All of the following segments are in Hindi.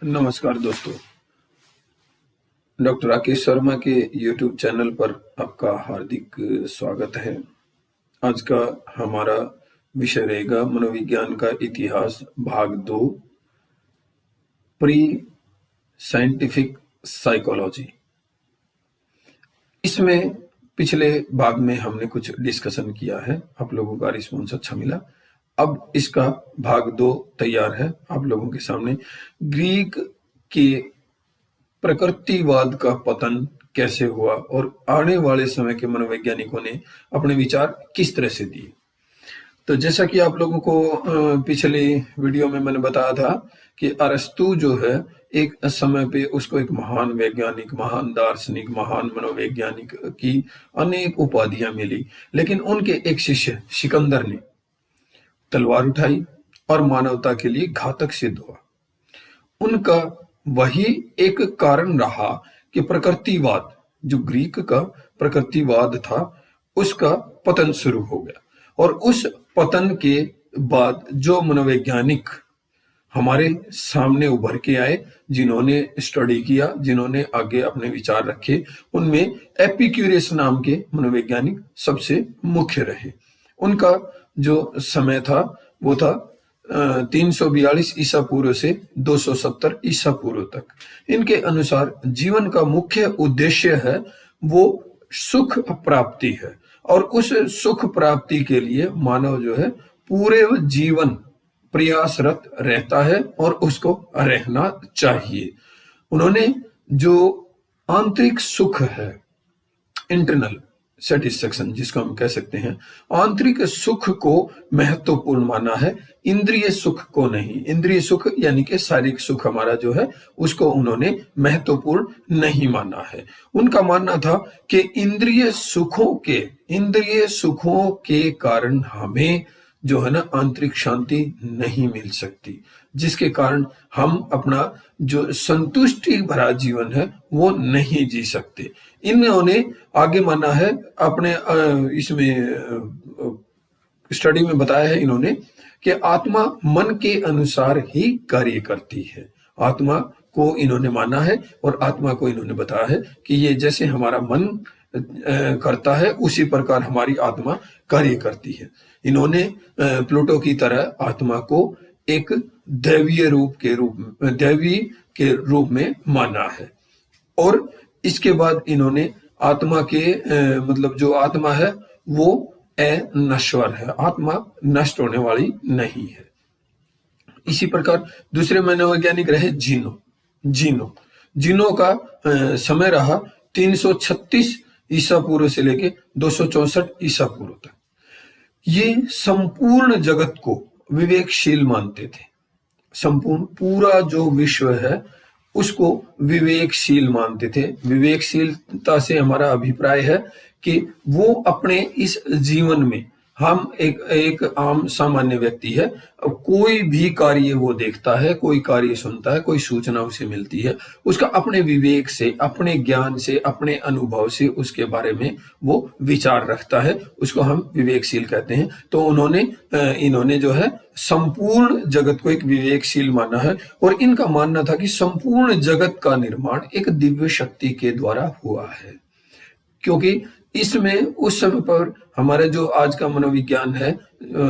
नमस्कार दोस्तों। डॉक्टर राकेश शर्मा के यूट्यूब चैनल पर आपका हार्दिक स्वागत है। आज का हमारा विषय रहेगा मनोविज्ञान का इतिहास भाग 2, प्री साइंटिफिक साइकोलॉजी। इसमें पिछले भाग में हमने कुछ डिस्कशन किया है, आप लोगों का रिस्पॉन्स अच्छा मिला। अब इसका भाग 2 तैयार है आप लोगों के सामने। ग्रीक के प्रकृतिवाद का पतन कैसे हुआ और आने वाले समय के मनोवैज्ञानिकों ने अपने विचार किस तरह से दिए। तो जैसा कि आप लोगों को पिछले वीडियो में मैंने बताया था कि अरस्तु जो है एक समय पे उसको एक महान वैज्ञानिक, महान दार्शनिक, महान मनोवैज्ञानिक की अनेक उपाधियां मिली, लेकिन उनके एक शिष्य सिकंदर ने तलवार उठाई और मानवता के लिए घातक सिद्ध हुआ। उनका वही एक कारण रहा कि प्रकृतिवाद, जो ग्रीक का प्रकृतिवाद था, उसका पतन शुरू हो गया। और उस पतन के बाद जो मनोवैज्ञानिक हमारे सामने उभर के आए, जिन्होंने स्टडी किया, जिन्होंने आगे अपने विचार रखे, उनमें एपिक्यूरियस नाम के मनोवैज्ञानिक सबसे मुख्य रहे। उनका जो समय था वो था 342 ईसा पूर्व से 270 ईसा पूर्व तक। इनके अनुसार जीवन का मुख्य उद्देश्य है वो सुख प्राप्ति है, और उस सुख प्राप्ति के लिए मानव जो है पूरे जीवन प्रयासरत रहता है और उसको रहना चाहिए। उन्होंने जो आंतरिक सुख है, इंटरनल सेटिस्फेक्शन जिसको हम कह सकते हैं, आंतरिक सुख को महत्वपूर्ण माना है, इंद्रिय सुख को नहीं। इंद्रिय सुख यानी कि शारीरिक सुख हमारा जो है उसको उन्होंने महत्वपूर्ण नहीं माना है। उनका मानना था कि इंद्रिय सुखों के कारण हमें जो है ना आंतरिक शांति नहीं मिल सकती, जिसके कारण हम अपना जो संतुष्टि भरा जीवन है वो नहीं जी सकते। इन्होंने आगे माना है अपने इसमें स्टडी में बताया है इन्होंने कि आत्मा मन के अनुसार ही कार्य करती है। आत्मा को इन्होंने माना है और आत्मा को इन्होंने बताया है कि ये जैसे हमारा मन करता है उसी प्रकार हमारी आत्मा कार्य करती है। इन्होंने प्लूटो की तरह आत्मा को एक दैवीय के रूप में माना है। और इसके बाद इन्होंने आत्मा के मतलब जो आत्मा है वो अनश्वर है, आत्मा नष्ट होने वाली नहीं है। इसी प्रकार दूसरे मनोवैज्ञानिक रहे जीनो का समय रहा 336 ईसा पूर्व से लेके 264 ईसा पूर्व तक। ये संपूर्ण जगत को विवेकशील मानते थे। संपूर्ण पूरा जो विश्व है उसको विवेकशील मानते थे। विवेकशीलता से हमारा अभिप्राय है कि वो अपने इस जीवन में, हम एक आम सामान्य व्यक्ति है, कोई भी कार्य वो देखता है, कोई कार्य सुनता है, कोई सूचना उसे मिलती है, उसका अपने विवेक से, अपने ज्ञान से, अपने अनुभव से उसके बारे में वो विचार रखता है, उसको हम विवेकशील कहते हैं। तो इन्होंने जो है संपूर्ण जगत को एक विवेकशील माना है। और इनका मानना था कि संपूर्ण जगत का निर्माण एक दिव्य शक्ति के द्वारा हुआ है, क्योंकि इसमें उस समय पर हमारे जो आज का मनोविज्ञान है,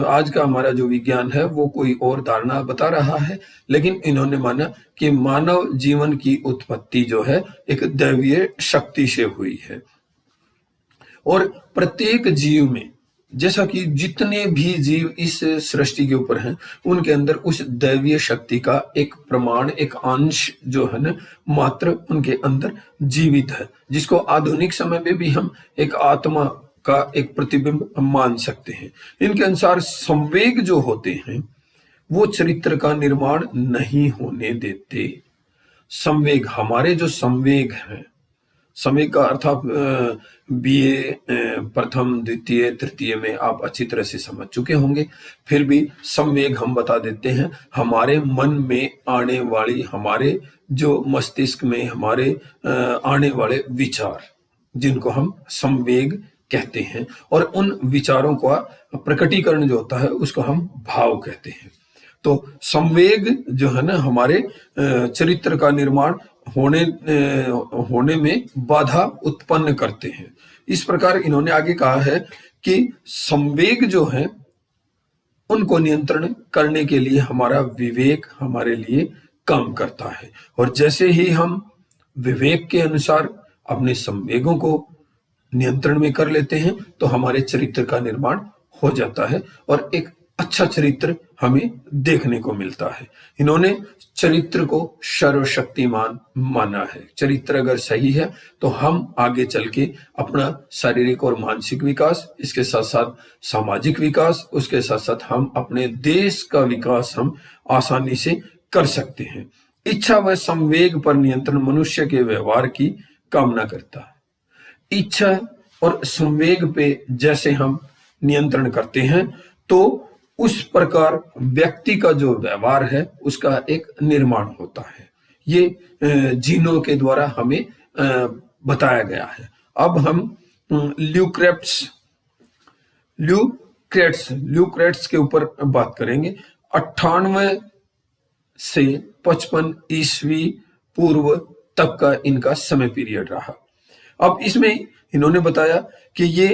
आज का हमारा जो विज्ञान है वो कोई और धारणा बता रहा है, लेकिन इन्होंने माना कि मानव जीवन की उत्पत्ति जो है एक दैवीय शक्ति से हुई है। और प्रत्येक जीव में, जैसा कि जितने भी जीव इस सृष्टि के ऊपर हैं, उनके अंदर उस दैवीय शक्ति का एक प्रमाण, एक अंश जो है ना मात्र उनके अंदर जीवित है, जिसको आधुनिक समय में भी हम एक आत्मा का एक प्रतिबिंब मान सकते हैं। इनके अनुसार संवेग जो होते हैं वो चरित्र का निर्माण नहीं होने देते। संवेग, हमारे जो संवेग हैं, संवेग का अर्थ आप बीए प्रथम, द्वितीय, तृतीय में आप अच्छी तरह से समझ चुके होंगे, फिर भी संवेग हम बता देते हैं। हमारे मन में आने वाली, हमारे जो मस्तिष्क में हमारे आने वाले विचार, जिनको हम संवेग कहते हैं, और उन विचारों का प्रकटीकरण जो होता है उसको हम भाव कहते हैं। तो संवेग जो है ना हमारे चरित्र का निर्माण होने में बाधा उत्पन्न करते हैं। इस प्रकार इन्होंने आगे कहा है कि संवेग जो है उनको नियंत्रण करने के लिए हमारा विवेक हमारे लिए काम करता है, और जैसे ही हम विवेक के अनुसार अपने संवेगों को नियंत्रण में कर लेते हैं तो हमारे चरित्र का निर्माण हो जाता है और एक अच्छा चरित्र हमें देखने को मिलता है। इन्होंने चरित्र को सर्वशक्तिमान माना है। चरित्र अगर सही है तो हम आगे चल के अपना शारीरिक और मानसिक विकास, इसके साथ साथ सामाजिक विकास, उसके साथ साथ हम अपने देश का विकास हम आसानी से कर सकते हैं। इच्छा व संवेग पर नियंत्रण मनुष्य के व्यवहार की कामना करता है। इच्छा और संवेग पे जैसे हम नियंत्रण करते हैं तो उस प्रकार व्यक्ति का जो व्यवहार है उसका एक निर्माण होता है। ये जीनों के द्वारा हमें बताया गया है। अब हम ल्यूक्रेट्स के ऊपर बात करेंगे। 98 से 55 ईस्वी पूर्व तक का इनका समय पीरियड रहा। अब इसमें इन्होंने बताया कि ये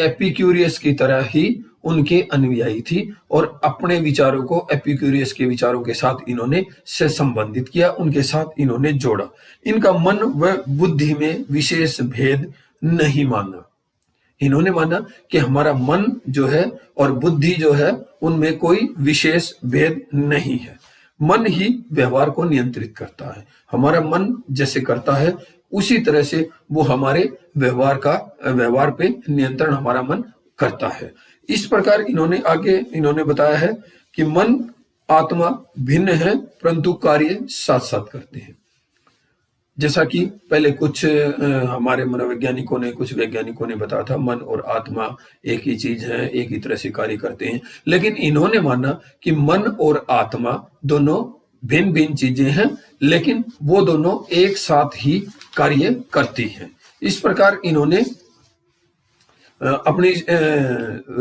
एपिक्यूरियस की तरह ही उनके अनुयायी थी और अपने विचारों को एपिक्यूरियस के विचारों के साथ इन्होंने से संबंधित किया, उनके साथ इन्होंने जोड़ा। इनका मन व बुद्धि में विशेष भेद नहीं माना। इन्होंने माना कि हमारा मन जो है और बुद्धि जो है उनमें कोई विशेष भेद नहीं है। मन ही व्यवहार को नियंत्रित करता है। हमारा मन जैसे करता है उसी तरह से वो हमारे व्यवहार पे नियंत्रण हमारा मन करता है। इस प्रकार इन्होंने बताया है कि मन आत्मा भिन्न है परंतु कार्य साथ साथ करते हैं। जैसा कि पहले कुछ हमारे मनोवैज्ञानिकों ने, कुछ वैज्ञानिकों ने बताया था, मन और आत्मा एक ही चीज है, एक ही तरह से कार्य करते हैं। लेकिन इन्होंने माना कि मन और आत्मा दोनों भिन्न भिन्न चीजें हैं, लेकिन वो दोनों एक साथ ही कार्य करती हैं। इस प्रकार इन्होंने अपनी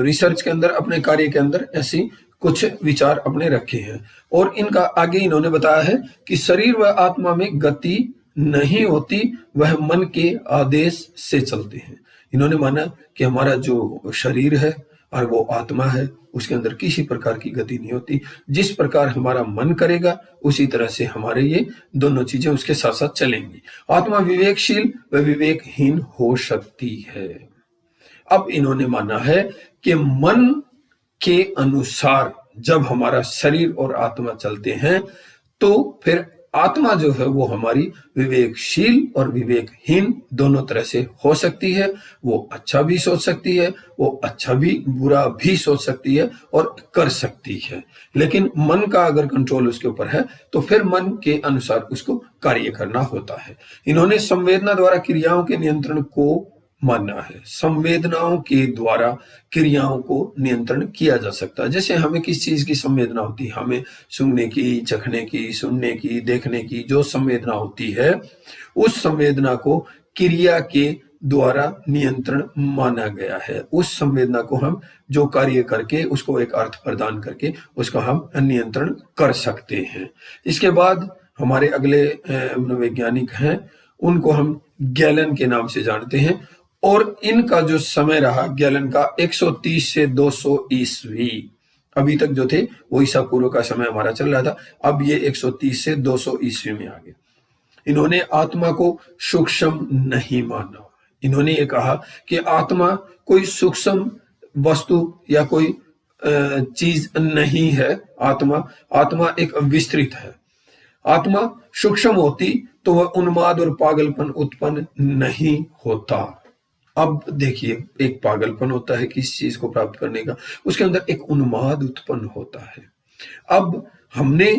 रिसर्च के अंदर, अपने कार्य के अंदर ऐसी कुछ विचार अपने रखे हैं। और इनका आगे इन्होंने बताया है कि शरीर व आत्मा में गति नहीं होती, वह मन के आदेश से चलते हैं। इन्होंने माना कि हमारा जो शरीर है और वो आत्मा है उसके अंदर किसी प्रकार की गति नहीं होती। जिस प्रकार हमारा मन करेगा उसी तरह से हमारे ये दोनों चीजें उसके साथ साथ चलेंगी। आत्मा विवेकशील व विवेकहीन हो सकती है। अब इन्होंने माना है कि मन के अनुसार जब हमारा शरीर और आत्मा चलते हैं तो फिर आत्मा जो है वो हमारी विवेकशील और विवेकहीन दोनों तरह से हो सकती है। वो अच्छा भी सोच सकती है, वो अच्छा भी बुरा भी सोच सकती है और कर सकती है। लेकिन मन का अगर कंट्रोल उसके ऊपर है तो फिर मन के अनुसार उसको कार्य करना होता है। इन्होंने संवेदना द्वारा क्रियाओं के नियंत्रण को मानना है। संवेदनाओं के द्वारा क्रियाओं को नियंत्रण किया जा सकता है। जैसे हमें किस चीज की संवेदना होती है, हमें सूंघने की, चखने की, सुनने की, देखने की जो संवेदना होती है उस संवेदना को क्रिया के द्वारा नियंत्रण माना गया है। उस संवेदना को हम जो कार्य करके उसको एक अर्थ प्रदान करके उसको हम नियंत्रण कर सकते हैं। इसके बाद हमारे अगले मनोवैज्ञानिक हैं, उनको हम गैलन के नाम से जानते हैं। और इनका जो समय रहा गैलन का 130 से 200 ईस्वी, अभी तक जो थे वो ईसा पूर्व का समय हमारा चल रहा था। अब ये 130 से 200 ईस्वी में आ गए। इन्होंने आत्मा को सूक्ष्म नहीं माना। इन्होंने ये कहा कि आत्मा कोई सूक्ष्म वस्तु या कोई चीज नहीं है। आत्मा एक विस्तृत है। आत्मा सूक्ष्म होती तो वह उन्माद और पागलपन उत्पन्न नहीं होता। अब देखिए, एक पागलपन होता है किसी चीज को प्राप्त करने का, उसके अंदर एक उन्माद उत्पन्न होता है। अब हमने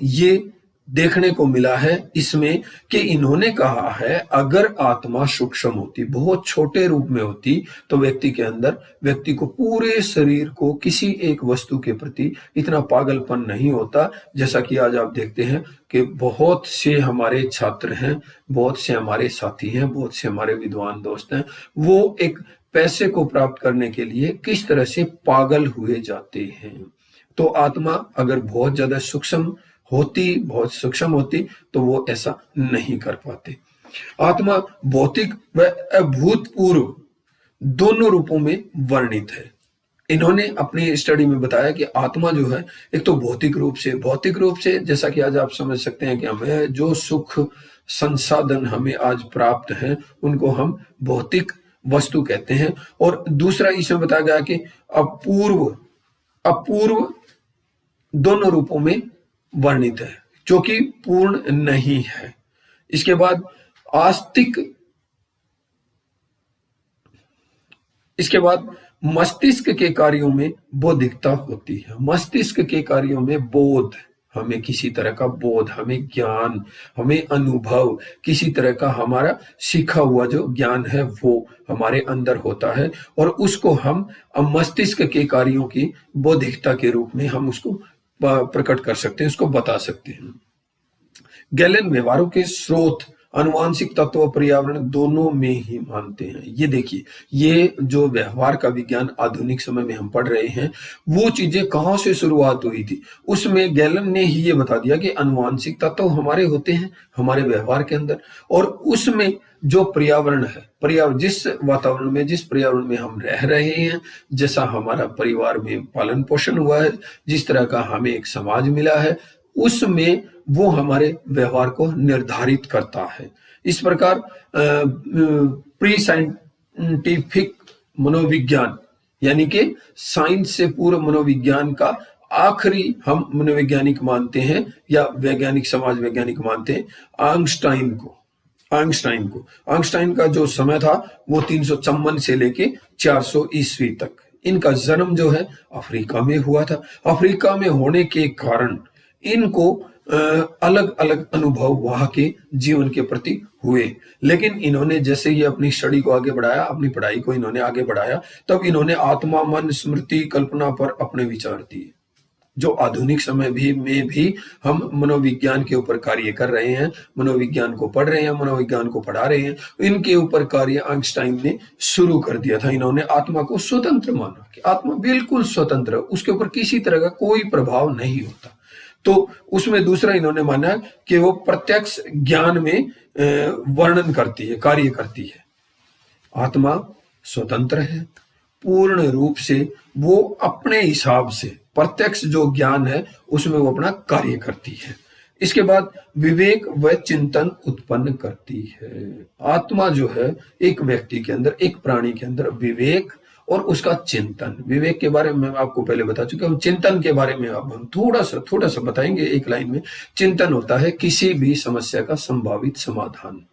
ये देखने को मिला है इसमें कि इन्होंने कहा है अगर आत्मा सूक्ष्म होती, बहुत छोटे रूप में होती, तो व्यक्ति को पूरे शरीर को किसी एक वस्तु के प्रति इतना पागलपन नहीं होता। जैसा कि आज आप देखते हैं कि बहुत से हमारे छात्र हैं, बहुत से हमारे साथी हैं, बहुत से हमारे विद्वान दोस्त हैं, वो एक पैसे को प्राप्त करने के लिए किस तरह से पागल हुए जाते हैं। तो आत्मा अगर बहुत सूक्ष्म होती तो वो ऐसा नहीं कर पाते। आत्मा भौतिक व अभूतपूर्व दोनों रूपों में वर्णित है। इन्होंने अपनी स्टडी में बताया कि आत्मा जो है एक तो भौतिक रूप से जैसा कि आज आप समझ सकते हैं कि हमें जो सुख संसाधन हमें आज प्राप्त हैं उनको हम भौतिक वस्तु कहते हैं। और दूसरा इसमें बताया गया कि अपूर्व दोनों रूपों में वर्णित है, जो कि पूर्ण नहीं है। इसके बाद मस्तिष्क के कार्यों में बौद्धिकता होती है। मस्तिष्क के कार्यों में बोध, हमें किसी तरह का बोध, हमें ज्ञान, हमें अनुभव, किसी तरह का हमारा सीखा हुआ जो ज्ञान है वो हमारे अंदर होता है और उसको हम मस्तिष्क के कार्यों की बौद्धिकता के रूप में हम उसको प्रकट कर सकते हैं, उसको बता सकते हैं। गैलेन व्यवहारों के स्रोत आनुवांशिक तत्व और पर्यावरण दोनों में ही मानते हैं। ये देखिए, ये जो व्यवहार का विज्ञान आधुनिक समय में हम पढ़ रहे हैं, वो चीजें कहाँ से शुरुआत हुई थी, उसमें गैलन ने ही ये बता दिया कि आनुवांशिक तत्व हमारे होते हैं हमारे व्यवहार के अंदर, और उसमें जो पर्यावरण है, जिस वातावरण में, जिस पर्यावरण में हम रह रहे हैं, जैसा हमारा परिवार में पालन पोषण हुआ है, जिस तरह का हमें एक समाज मिला है, उसमें वो हमारे व्यवहार को निर्धारित करता है। इस प्रकार प्री साइंटिफिक मनोविज्ञान यानी कि साइंस से पूर्व मनोविज्ञान का आखिरी हम मनोवैज्ञानिक मानते हैं या वैज्ञानिक समाज वैज्ञानिक मानते हैं आइंस्टाइन का जो समय था वो 354 से लेके 400 ईस्वी तक। इनका जन्म जो है अफ्रीका में हुआ था। अफ्रीका में होने के कारण इनको अलग अलग अनुभव वहां के जीवन के प्रति हुए, लेकिन इन्होंने जैसे ही अपनी स्टडी को आगे बढ़ाया, अपनी पढ़ाई को इन्होंने आगे बढ़ाया, तब इन्होंने आत्मा, मन, स्मृति, कल्पना पर अपने विचार दिए। जो आधुनिक समय में भी हम मनोविज्ञान के ऊपर कार्य कर रहे हैं, मनोविज्ञान को पढ़ रहे हैं, मनोविज्ञान को पढ़ा रहे हैं, इनके ऊपर कार्य आइंस्टाइन ने शुरू कर दिया था। इन्होंने आत्मा को स्वतंत्र माना कि आत्मा बिल्कुल स्वतंत्र है, उसके ऊपर किसी तरह का कोई प्रभाव नहीं होता। तो उसमें दूसरा इन्होंने माना कि वो प्रत्यक्ष ज्ञान में वर्णन करती है, कार्य करती है। आत्मा स्वतंत्र है पूर्ण रूप से, वो अपने हिसाब से प्रत्यक्ष जो ज्ञान है उसमें वो अपना कार्य करती है। इसके बाद विवेक व चिंतन उत्पन्न करती है। आत्मा जो है एक व्यक्ति के अंदर, एक प्राणी के अंदर विवेक और उसका चिंतन, विवेक के बारे में मैं आपको पहले बता चुका हूं, चिंतन के बारे में अब हम थोड़ा सा बताएंगे एक लाइन में। चिंतन होता है किसी भी समस्या का संभावित समाधान।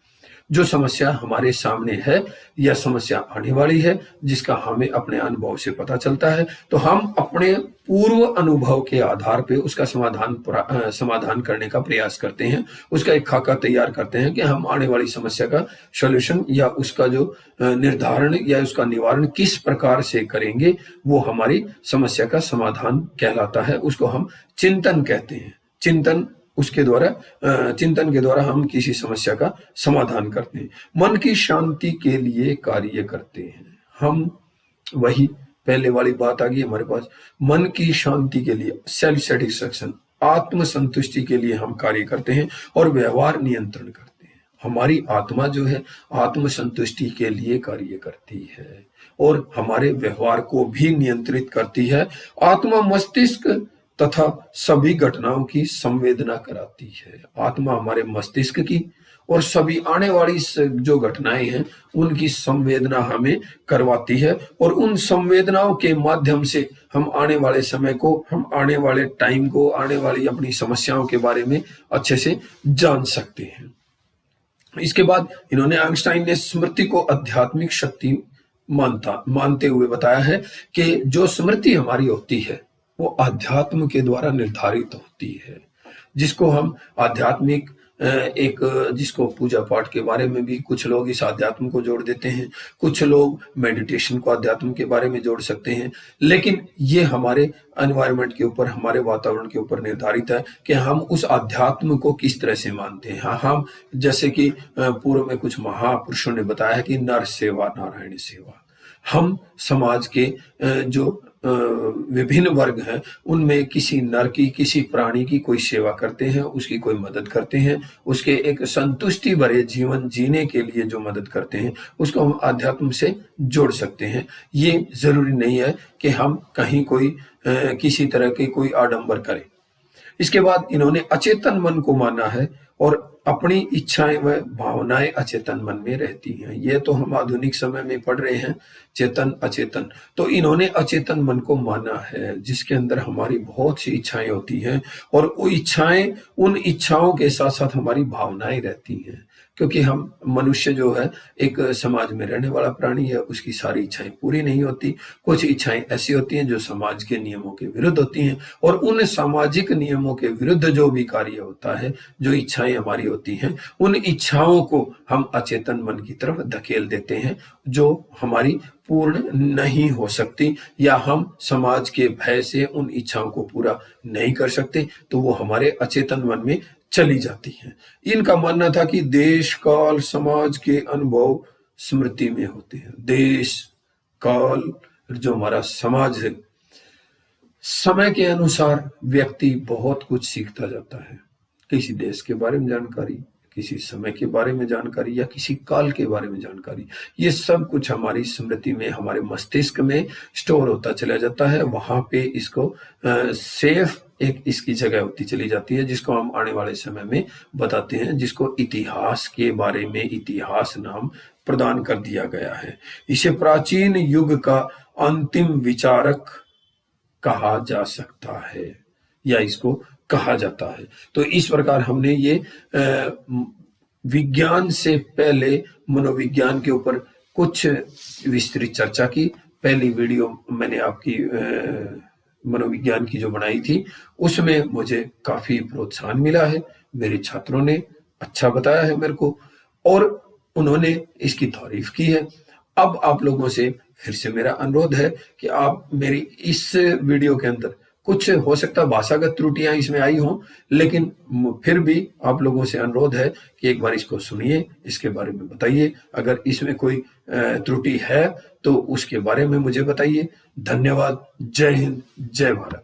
जो समस्या हमारे सामने है या समस्या आने वाली है, जिसका हमें अपने अनुभव से पता चलता है, तो हम अपने पूर्व अनुभव के आधार पे उसका समाधान करने का प्रयास करते हैं, उसका एक खाका तैयार करते हैं कि हम आने वाली समस्या का सॉल्यूशन या उसका जो निर्धारण या उसका निवारण किस प्रकार से करेंगे, वो हमारी समस्या का समाधान कहलाता है। उसको हम चिंतन कहते हैं। चिंतन के द्वारा हम किसी समस्या का समाधान करते हैं। मन की शांति के लिए कार्य करते हैं हम। वही पहले वाली बात आ गई हमारे पास, मन की शांति के लिए, सेल्फ सेटिस्फैक्शन, आत्म संतुष्टि के लिए हम कार्य करते हैं और व्यवहार नियंत्रण करते हैं। हमारी आत्मा जो है आत्म संतुष्टि के लिए कार्य करती है और हमारे व्यवहार को भी नियंत्रित करती है। आत्मा मस्तिष्क तथा सभी घटनाओं की संवेदना कराती है। आत्मा हमारे मस्तिष्क की और सभी आने वाली जो घटनाएं हैं उनकी संवेदना हमें करवाती है, और उन संवेदनाओं के माध्यम से हम आने वाले समय को, हम आने वाले टाइम को, आने वाली अपनी समस्याओं के बारे में अच्छे से जान सकते हैं। इसके बाद इन्होंने आइंस्टाइन ने स्मृति को आध्यात्मिक शक्ति मानते हुए बताया है कि जो स्मृति हमारी होती है वो अध्यात्म के द्वारा निर्धारित होती है, जिसको हम आध्यात्मिक जिसको पूजा पाठ के बारे में भी कुछ लोग इस अध्यात्म को जोड़ देते हैं, कुछ लोग मेडिटेशन को अध्यात्म के बारे में जोड़ सकते हैं, लेकिन ये हमारे एनवायरनमेंट के ऊपर, हमारे वातावरण के ऊपर निर्धारित है कि हम उस अध्यात्म को किस तरह से मानते हैं। हम जैसे कि पूर्व में कुछ महापुरुषों ने बताया है कि नर सेवा नारायण सेवा, हम समाज के जो विभिन्न वर्ग हैं, उनमें किसी नर की, किसी प्राणी की कोई सेवा करते हैं, उसकी कोई मदद करते हैं, उसके एक संतुष्टि भरे जीवन जीने के लिए जो मदद करते हैं, उसको हम आध्यात्म से जोड़ सकते हैं। ये जरूरी नहीं है कि हम कहीं कोई किसी तरह के कोई आडंबर करें। इसके बाद इन्होंने अचेतन मन को माना है और अपनी इच्छाएं व भावनाएं अचेतन मन में रहती हैं। ये तो हम आधुनिक समय में पढ़ रहे हैं, चेतन अचेतन। तो इन्होंने अचेतन मन को माना है, जिसके अंदर हमारी बहुत सी इच्छाएं होती हैं और वो इच्छाएं, उन इच्छाओं के साथ साथ हमारी भावनाएं रहती हैं। क्योंकि हम मनुष्य जो है एक समाज में रहने वाला प्राणी है, उसकी सारी इच्छाएं पूरी नहीं होती। कुछ इच्छाएं ऐसी होती हैं जो समाज के नियमों के विरुद्ध होती हैं, और उन सामाजिक नियमों के विरुद्ध जो भी कार्य होता है, जो इच्छाएं हमारी होती हैं, उन इच्छाओं को हम अचेतन मन की तरफ धकेल देते हैं, जो हमारी पूर्ण नहीं हो सकती, या हम समाज के भय से उन इच्छाओं को पूरा नहीं कर सकते, तो वो हमारे अचेतन मन में चली जाती हैं। इनका मानना था कि देश काल समाज के अनुभव स्मृति में होते हैं। देश काल जो हमारा समाज है, समय के अनुसार व्यक्ति बहुत कुछ सीखता जाता है। किसी देश के बारे में जानकारी, किसी समय के बारे में जानकारी, या किसी काल के बारे में जानकारी, ये सब कुछ हमारी स्मृति में, हमारे मस्तिष्क में स्टोर होता चला जाता है। वहां पे इसको सेफ एक इसकी जगह होती चली जाती है, जिसको हम आने वाले समय में बताते हैं, जिसको इतिहास के बारे में इतिहास नाम प्रदान कर दिया गया है। इसे प्राचीन युग का अंतिम विचारक कहा जा सकता है, या इसको कहा जाता है। तो इस प्रकार हमने ये विज्ञान से पहले मनोविज्ञान के ऊपर कुछ विस्तृत चर्चा की। पहली वीडियो मैंने आपकी मनोविज्ञान की जो बनाई थी, उसमें मुझे काफी प्रोत्साहन मिला है। मेरे छात्रों ने अच्छा बताया है मेरे को, और उन्होंने इसकी तारीफ की है। अब आप लोगों से फिर से मेरा अनुरोध है कि आप मेरी इस वीडियो के अंदर, कुछ हो सकता भाषागत त्रुटियां इसमें आई हों, लेकिन फिर भी आप लोगों से अनुरोध है कि एक बार इसको सुनिए, इसके बारे में बताइए। अगर इसमें कोई त्रुटि है तो उसके बारे में मुझे बताइए। धन्यवाद। जय हिंद, जय भारत।